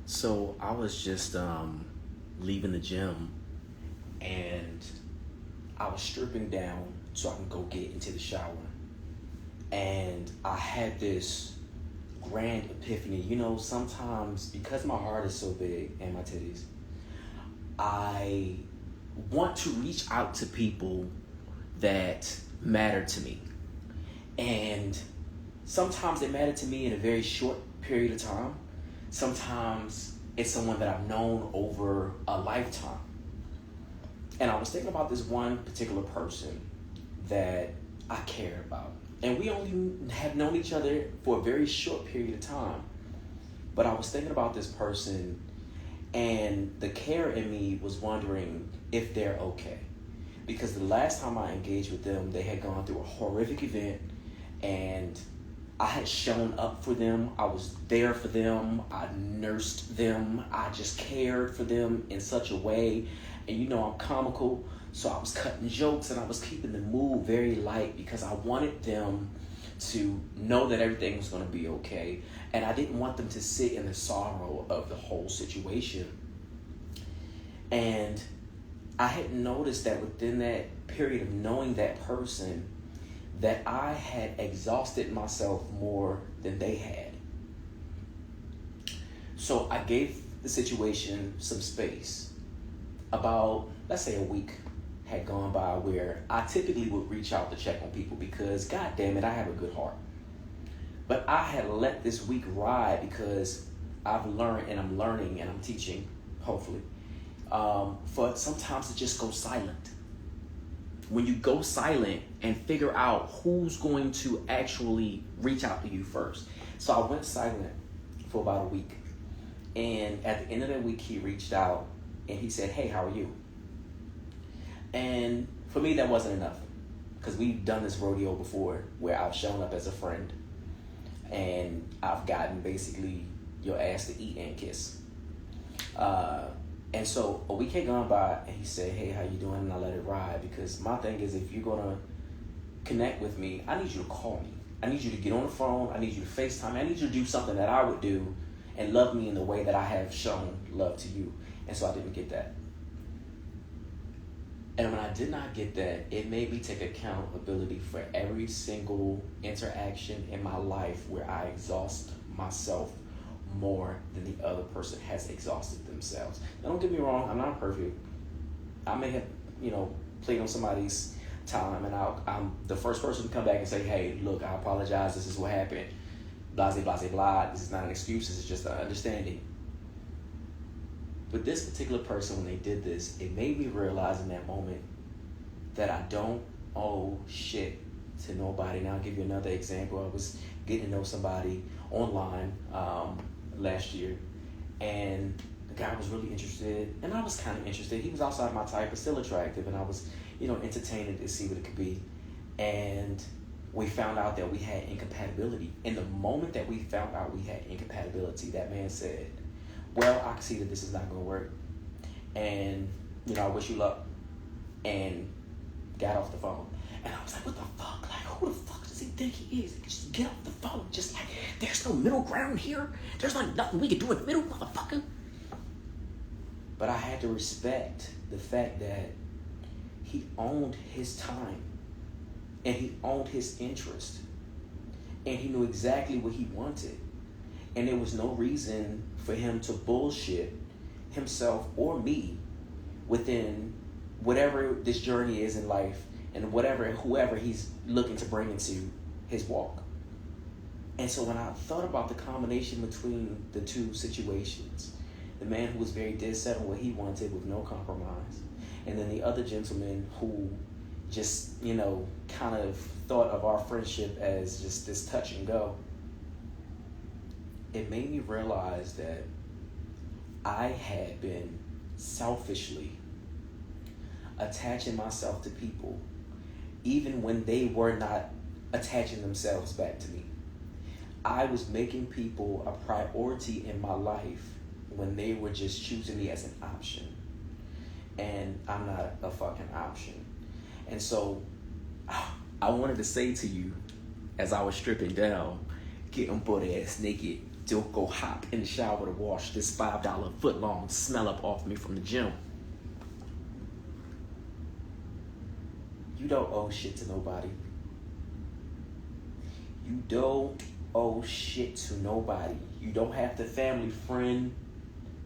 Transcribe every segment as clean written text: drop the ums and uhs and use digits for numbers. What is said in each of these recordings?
So I was just leaving the gym, and I was stripping down so I can go get into the shower. And I had this grand epiphany. You know, sometimes because my heart is so big and my titties, I want to reach out to people that matter to me. And sometimes they matter to me in a very short period of time. Sometimes it's someone that I've known over a lifetime. And I was thinking about this one particular person that I care about. And we only have known each other for a very short period of time. But I was thinking about this person, and the care in me was wondering if they're okay. Because the last time I engaged with them, they had gone through a horrific event, and I had shown up for them. I was there for them. I nursed them. I just cared for them in such a way. And you know, I'm comical, so I was cutting jokes and I was keeping the mood very light because I wanted them to know that everything was going to be okay. And I didn't want them to sit in the sorrow of the whole situation. And I had noticed that within that period of knowing that person, that I had exhausted myself more than they had. So I gave the situation some space. About, let's say, a week had gone by where I typically would reach out to check on people because, God damn it, I have a good heart. But I had let this week ride because I've learned, and I'm learning, and I'm teaching, hopefully, for sometimes to just go silent. When you go silent and figure out who's going to actually reach out to you first. So I went silent for about a week. And at the end of that week, he reached out and he said, "Hey, how are you?" And for me, that wasn't enough. Because we've done this rodeo before where I've shown up as a friend and I've gotten basically your ass to eat and kiss. And so a week had gone by and he said, "Hey, how you doing?" And I let it ride because my thing is, if you're going to connect with me, I need you to call me. I need you to get on the phone. I need you to FaceTime. I need you to do something that I would do and love me in the way that I have shown love to you. And so I didn't get that. And when I did not get that, it made me take accountability for every single interaction in my life where I exhaust myself more than the other person has exhausted themselves. Now, don't get me wrong, I'm not perfect. I may have, played on somebody's time, and I'm the first person to come back and say, "Hey, look, I apologize, this is what happened. Blah, blah, blah, blah. This is not an excuse, this is just an understanding." But this particular person, when they did this, it made me realize in that moment that I don't owe shit to nobody. Now, I'll give you another example. I was getting to know somebody online last year, and the guy was really interested, and I was kind of interested. He was outside my type, but still attractive, and I was, entertaining to see what it could be. And we found out that we had incompatibility. In the moment that we found out we had incompatibility, that man said, "Well, I can see that this is not going to work, and, I wish you luck," and got off the phone. And I was like, what the fuck? Like, who the fuck does he think he is? He can just get off the phone. Just like, there's no middle ground here. There's like nothing we can do in the middle, motherfucker. But I had to respect the fact that he owned his time, and he owned his interest, and he knew exactly what he wanted. And there was no reason for him to bullshit himself or me within whatever this journey is in life and whoever he's looking to bring into his walk. And so when I thought about the combination between the two situations, the man who was very dead set on what he wanted with no compromise, and then the other gentleman who just, kind of thought of our friendship as just this touch and go, it made me realize that I had been selfishly attaching myself to people even when they were not attaching themselves back to me. I was making people a priority in my life when they were just choosing me as an option. And I'm not a fucking option. And so I wanted to say to you, as I was stripping down, getting butt ass naked Don't go hop in the shower to wash this $5 foot long smell up off me from the gym. You don't owe shit to nobody. You don't owe shit to nobody. You don't have to family friend.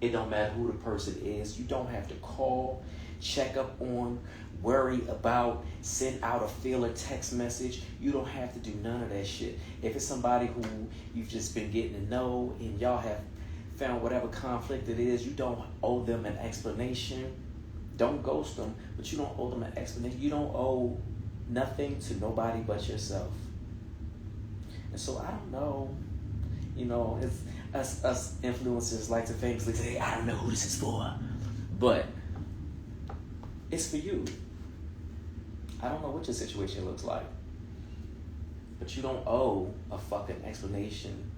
It don't matter who the person is. You don't have to call, check up on, worry about, send out a feel or text message. You don't have to do none of that shit. If it's somebody who you've just been getting to know and y'all have found whatever conflict it is, you don't owe them an explanation. Don't ghost them, but you don't owe them an explanation. You don't owe nothing to nobody but yourself. And so I don't know, you know, it's us influencers like to famously say, I don't know who this is for, but it's for you. I don't know what your situation looks like, but you don't owe a fucking explanation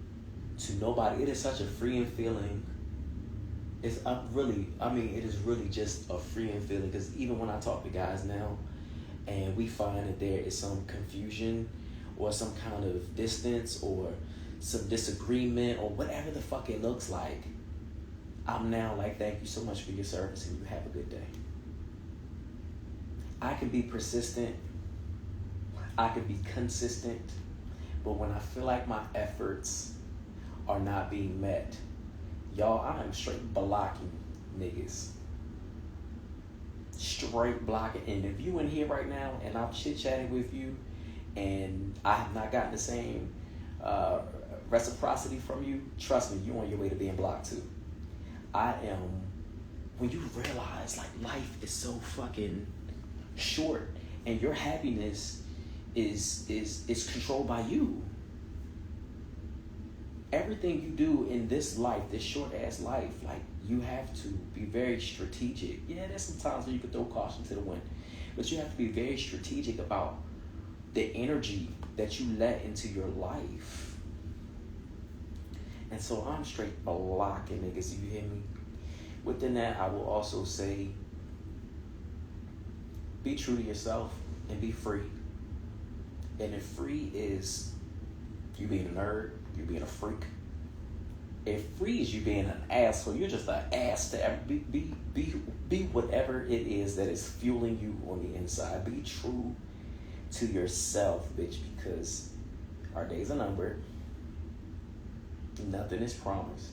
to nobody. It is such a freeing feeling. It is really just a freeing feeling, because even when I talk to guys now and we find that there is some confusion or some kind of distance or some disagreement or whatever the fuck it looks like, I'm now like, thank you so much for your service and you have a good day. I can be persistent, I can be consistent, but when I feel like my efforts are not being met, y'all, I am straight blocking niggas. Straight blocking. And if you in here right now and I'm chit-chatting with you and I have not gotten the same reciprocity from you, trust me, you're on your way to being blocked too. When you realize like life is so fucking short and your happiness is controlled by you. Everything you do in this life, this short ass life, like you have to be very strategic. Yeah, there's some times where you can throw caution to the wind, but you have to be very strategic about the energy that you let into your life. And so I'm straight blocking niggas, you hear me? Within that, I will also say, be true to yourself and be free. And if free is you being a nerd, you being a freak. If free is you being an asshole, you're just an ass to be whatever it is that is fueling you on the inside. Be true to yourself, bitch, because our days are numbered. Nothing is promised.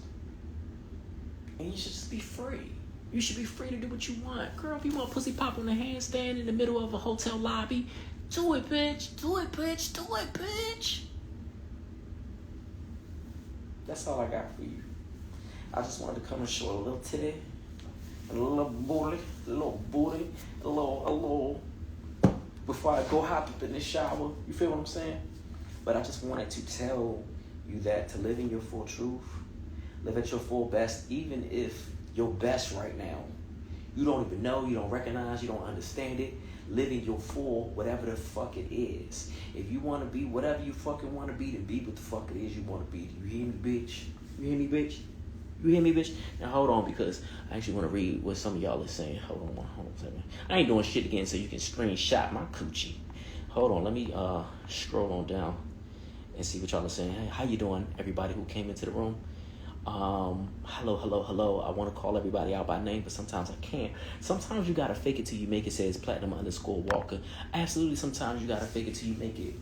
And you should just be free. You should be free to do what you want. Girl, if you want pussy pop on a handstand in the middle of a hotel lobby, do it, bitch. Do it, bitch. Do it, bitch. That's all I got for you. I just wanted to come and show a little titty, a little booty, a little, before I go hop up in the shower. You feel what I'm saying? But I just wanted to tell you that to live in your full truth, live at your full best, even if your best right now, you don't even know, you don't recognize, you don't understand it. Living your full, whatever the fuck it is. If you want to be whatever you fucking want to be, then be what the fuck it is you want to be. You hear me, bitch? You hear me, bitch? You hear me, bitch? Now hold on, because I actually want to read what some of y'all are saying. Hold on a second. I ain't doing shit again, so you can screenshot my coochie. Hold on, let me scroll on down and see what y'all are saying. Hey, how you doing, everybody who came into the room? Hello. I want to call everybody out by name, but sometimes I can't. Sometimes you gotta fake it till you make it, says Platinum_Walker. Absolutely, sometimes you gotta fake it till you make it.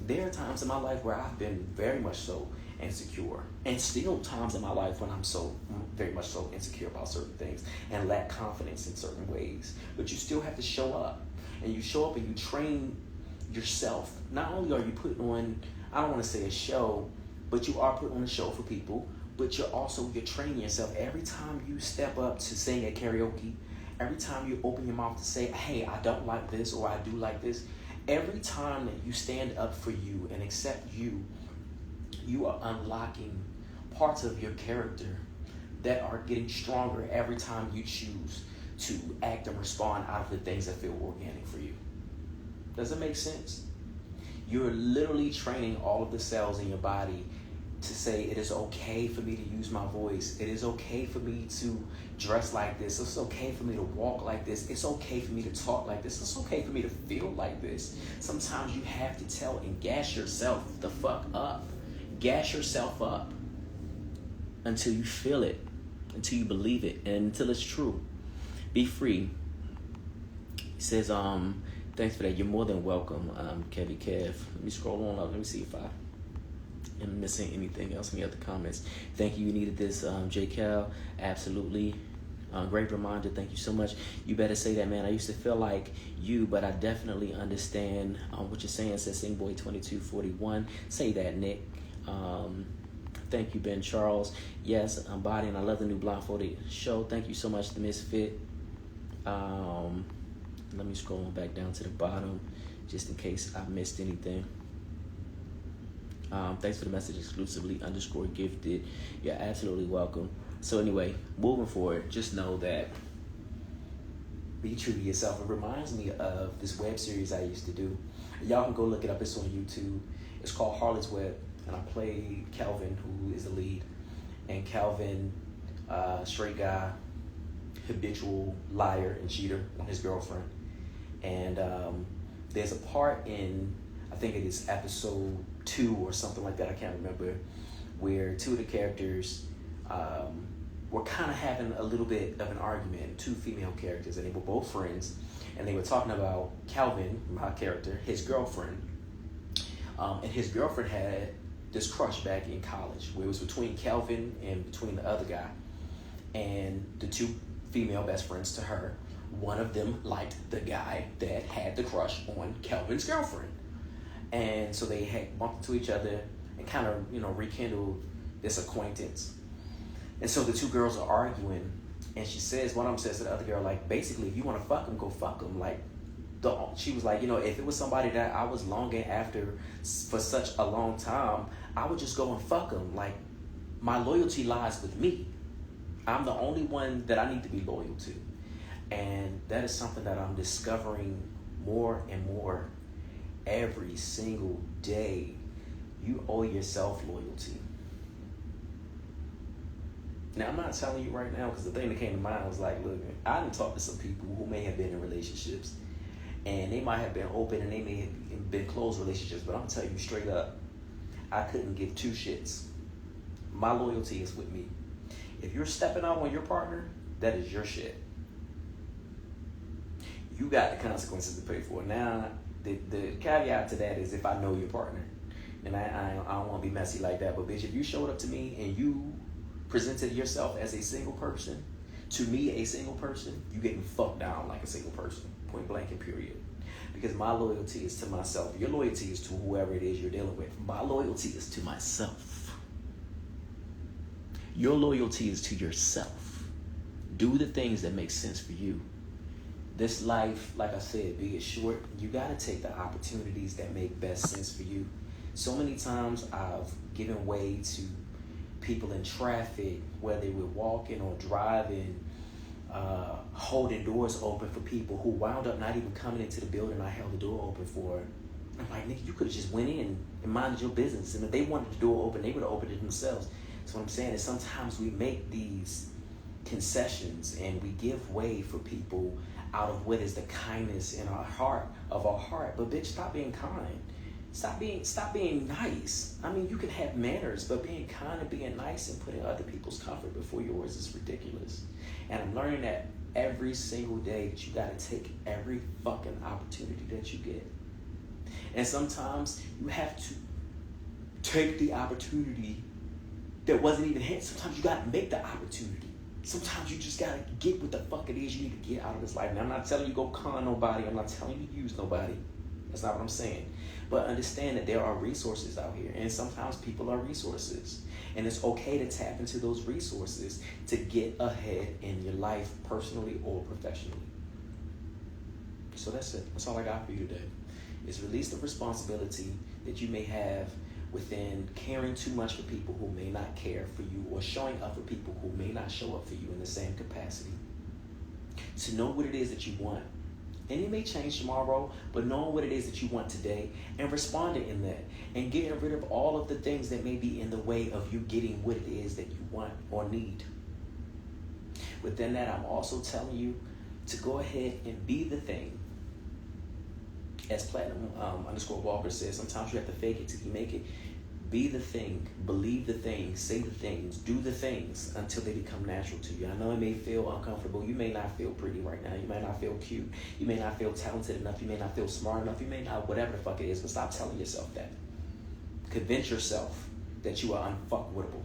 There are times in my life where I've been very much so insecure, and still times in my life when I'm so very much so insecure about certain things and lack confidence in certain ways. But you still have to show up, and you show up and you train yourself. Not only are you putting on, I don't want to say a show, but you are putting on a show for people. But you're training yourself. Every time you step up to sing at karaoke, every time you open your mouth to say, hey, I don't like this or I do like this, every time that you stand up for you and accept you, you are unlocking parts of your character that are getting stronger every time you choose to act and respond out of the things that feel organic for you. Does it make sense? You're literally training all of the cells in your body to say it is okay for me to use my voice. It is okay for me to dress like this. It's okay for me to walk like this. It's okay for me to talk like this. It's okay for me to feel like this. Sometimes you have to tell and gas yourself the fuck up. Gas yourself up. until you feel it, until you believe it, and until it's true. Be free. He says, thanks for that. You're more than welcome, Kevy Kev. Let me scroll on up. Let me see if I am missing anything else in the other comments. Thank you. You needed this, J. Cal. Absolutely. Great reminder. Thank you so much. You better say that, man. I used to feel like you, but I definitely understand what you're saying, says Singboy2241. Say that, Nick. Thank you, Ben Charles. Yes, I'm Body, and I love the new Blindfolded show. Thank you so much, The Misfit. Let me scroll back down to the bottom, just in case I missed anything. Thanks for the message, exclusively _gifted. You're absolutely welcome. So anyway, moving forward, just know that be true to yourself. It reminds me of this web series I used to do. Y'all can go look it up. It's on YouTube. It's called Harlot's Web, and I played Calvin, who is the lead. And Calvin, straight guy, habitual liar and cheater on his girlfriend. And there's a part in, I think it is episode 2 or something like that, I can't remember, where two of the characters were kind of having a little bit of an argument, two female characters, and they were both friends, and they were talking about Calvin, my character, his girlfriend, and his girlfriend had this crush back in college where it was between Calvin and between the other guy, and the two female best friends to her, one of them liked the guy that had the crush on Calvin's girlfriend, and so they had bumped into each other and kind of, rekindled this acquaintance. And so the two girls are arguing, and she says, one of them says to the other girl, like, basically, if you want to fuck him, go fuck him. Like, she was like, if it was somebody that I was longing after for such a long time, I would just go and fuck him. Like, my loyalty lies with me. I'm the only one that I need to be loyal to. And that is something that I'm discovering more and more every single day. You owe yourself loyalty. Now, I'm not telling you right now, because the thing that came to mind was like, look, I done talked to some people who may have been in relationships, and they might have been open and they may have been closed relationships, but I'm going to tell you straight up, I couldn't give two shits. My loyalty is with me. If you're stepping out on your partner, that is your shit. You got the consequences to pay for. Now, the caveat to that is if I know your partner, and I don't want to be messy like that, but bitch, if you showed up to me and you presented yourself as a single person, to me, a single person, you getting fucked down like a single person, point blank and period. Because my loyalty is to myself. Your loyalty is to whoever it is you're dealing with. My loyalty is to myself. Your loyalty is to yourself. Do the things that make sense for you. This life, like I said, be it short, you gotta take the opportunities that make best sense for you. So many times I've given way to people in traffic, whether we're walking or driving, holding doors open for people who wound up not even coming into the building I held the door open for. I'm like, nigga, you could have just went in and minded your business. And if they wanted the door open, they would have opened it themselves. So what I'm saying is sometimes we make these concessions and we give way for people out of what is the kindness in our heart, But bitch, stop being kind. Stop being nice. I mean, you can have manners, but being kind and being nice and putting other people's comfort before yours is ridiculous. And I'm learning that every single day, that you gotta take every fucking opportunity that you get. And sometimes you have to take the opportunity that wasn't even hit. Sometimes you gotta make the opportunity. Sometimes you just gotta get what the fuck it is you need to get out of this life. Now, I'm not telling you go con nobody. I'm not telling you to use nobody. That's not what I'm saying. But understand that there are resources out here, and sometimes people are resources. And it's okay to tap into those resources to get ahead in your life, personally or professionally. So that's it. That's all I got for you today. Is release the responsibility that you may have within caring too much for people who may not care for you, or showing up for people who may not show up for you in the same capacity. To know what it is that you want. And it may change tomorrow, but knowing what it is that you want today and responding in that, and getting rid of all of the things that may be in the way of you getting what it is that you want or need. Within that, I'm also telling you to go ahead and be the thing. As Platinum _Walker says, sometimes you have to fake it till you make it. Be the thing, believe the thing, say the things, do the things until they become natural to you. I know it may feel uncomfortable. You may not feel pretty right now. You may not feel cute. You may not feel talented enough. You may not feel smart enough. You may not, whatever the fuck it is, but stop telling yourself that. Convince yourself that you are unfuckwittable.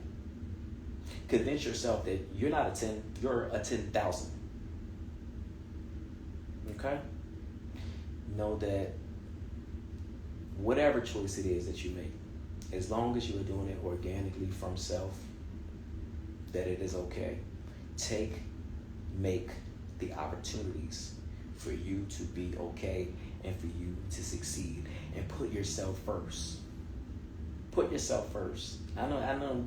Convince yourself that you're not a 10, you're a 10,000. Okay? Know that whatever choice it is that you make, as long as you are doing it organically from self, that it is okay. Make the opportunities for you to be okay and for you to succeed. And put yourself first. Put yourself first. I know.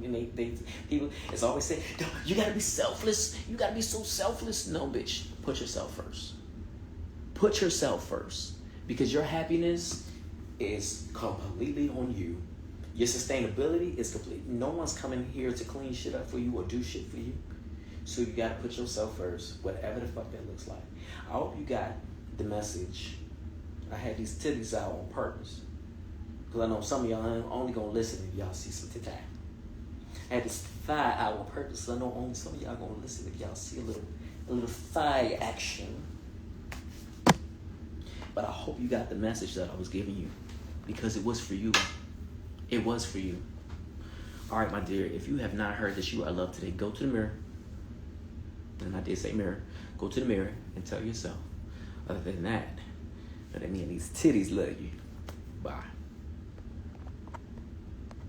People, it's always saying, you gotta be selfless. You gotta be so selfless. No, bitch. Put yourself first. Put yourself first. Because your happiness is completely on you. Your sustainability is complete. No one's coming here to clean shit up for you or do shit for you. So you gotta put yourself first, whatever the fuck that looks like. I hope you got the message. I had these titties out on purpose. Because I know some of y'all ain't only gonna listen if y'all see some titty. I had this thigh out on purpose. So I know only some of y'all gonna listen if y'all see a little thigh action. But I hope you got the message that I was giving you. Because it was for you. It was for you. All right, my dear, if you have not heard that you are loved today, go to the mirror. And I did say mirror. Go to the mirror and tell yourself. Other than that, that means these titties love you. Bye.